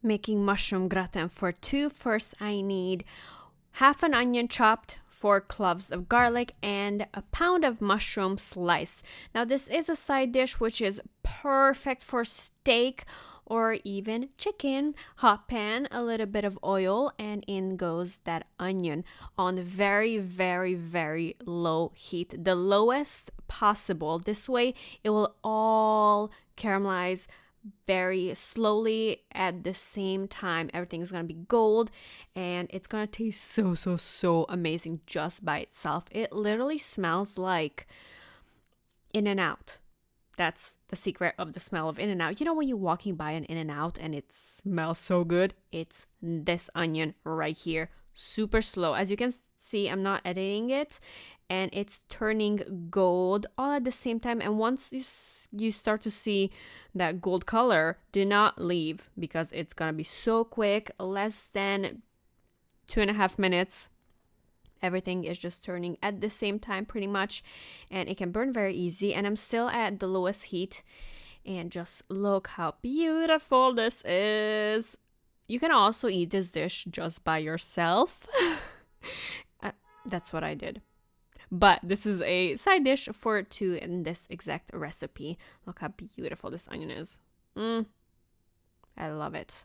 Making mushroom gratin for two. First, I need half an onion chopped, 4 cloves of garlic, and a pound of mushroom sliced. Now, this is a side dish which is perfect for steak or even chicken. Hot pan, a little bit of oil, and in goes that onion on very, very, very low heat. The lowest possible. This way, it will all caramelize very slowly at the same time. Everything's gonna be gold and it's gonna taste so amazing just by itself. It literally smells like In-N-Out. That's the secret of the smell of In-N-Out. You know when you're walking by an In-N-Out and it smells so good? It's this onion right here. Super slow. As you can see, I'm not editing it, and it's turning gold all at the same time. And once you start to see that gold color, do not leave because it's gonna be so quick. Less than 2.5 minutes. Everything is just turning at the same time pretty much, and it can burn very easy. And I'm still at the lowest heat, and just look how beautiful this is. You can also eat this dish just by yourself. That's what I did. But this is a side dish for two in this exact recipe. Look how beautiful this onion is. I love it.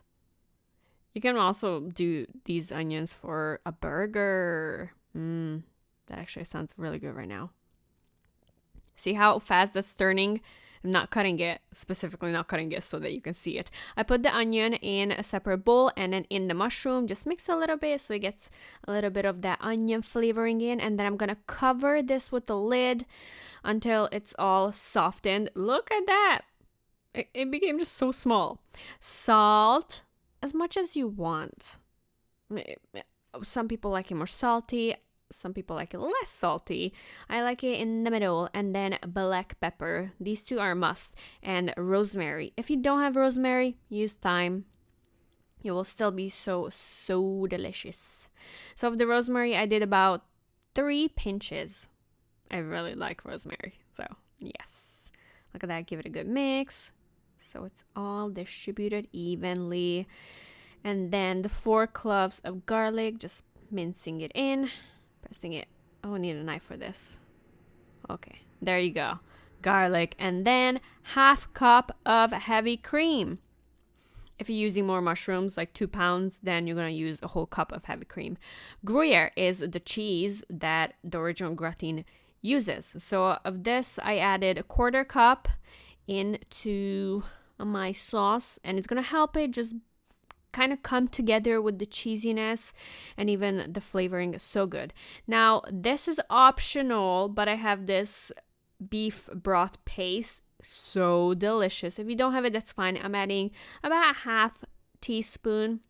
You can also do these onions for a burger. That actually sounds really good right now. See how fast that's turning? I'm not cutting it, specifically not cutting it so that you can see it. I put the onion in a separate bowl, and then in the mushroom, just mix a little bit so it gets a little bit of that onion flavoring in. And then I'm gonna cover this with the lid until it's all softened. Look at that. It became just so small. Salt, as much as you want. Some people like it more salty. Some people like it less salty. I like it in the middle. And then black pepper. These two are a must. And rosemary. If you don't have rosemary, use thyme. It will still be so delicious. So of the rosemary, I did about 3 pinches. I really like rosemary. So yes. Look at that. Give it a good mix. So it's all distributed evenly. And then the 4 cloves of garlic, just mincing it in. Pressing it. Oh, I need a knife for this. Okay, there you go. Garlic. And then 1/2 cup of heavy cream. If you're using more mushrooms, like 2 pounds, then you're going to use a whole cup of heavy cream. Gruyere is the cheese that the original gratin uses. So of this, I added a 1/4 cup into my sauce, and it's going to help it just kind of come together with the cheesiness, and even the flavoring is so good. Now, this is optional, but I have this beef broth paste. So delicious. If you don't have it, that's fine. I'm adding about 1/2 teaspoon.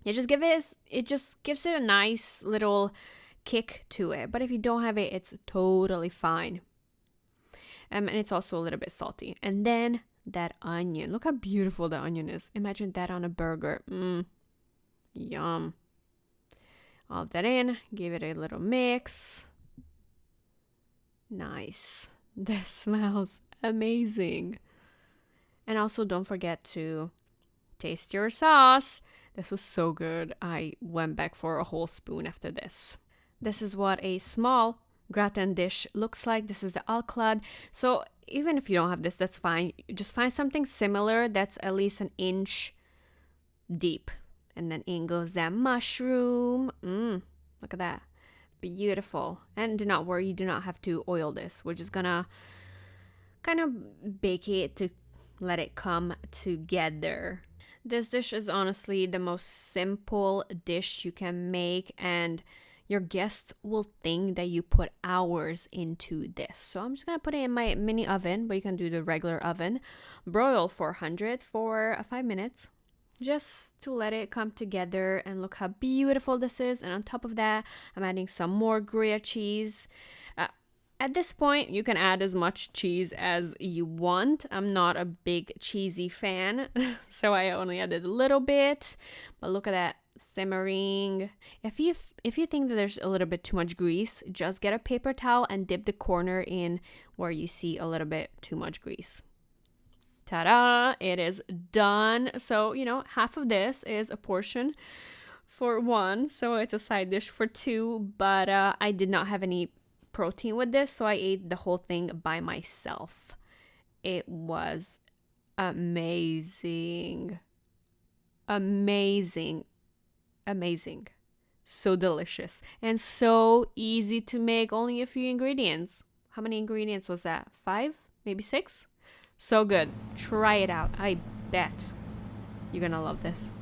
It just gives it a nice little kick to it. But if you don't have it, it's totally fine. And it's also a little bit salty. And then that onion. Look how beautiful the onion is. Imagine that on a burger. Yum. All of that in. Give it a little mix. Nice. This smells amazing. And also don't forget to taste your sauce. This was so good. I went back for a whole spoon after this. This is what a small gratin dish looks like. This is the alclad. So even if you don't have this, that's fine. Just find something similar that's at least 1 inch deep. And then in goes that mushroom. Look at that. Beautiful. And do not worry, you do not have to oil this. We're just gonna kind of bake it to let it come together. This dish is honestly the most simple dish you can make, and your guests will think that you put hours into this. So I'm just going to put it in my mini oven, but you can do the regular oven. Broil 400 for 5 minutes, just to let it come together. And look how beautiful this is. And on top of that, I'm adding some more Gruyere cheese. At this point, you can add as much cheese as you want. I'm not a big cheesy fan, so I only added a little bit. But look at that. Simmering. If you think that there's a little bit too much grease, just get a paper towel and dip the corner in where you see a little bit too much grease. Ta-da! It is done. So, you know, half of this is a portion for one, so it's a side dish for two, but I did not have any protein with this, so I ate the whole thing by myself. It was amazing. Amazing. Amazing. So delicious and so easy to make. Only a few ingredients. How many ingredients was that? 5? Maybe 6? So good. Try it out. I bet you're gonna love this.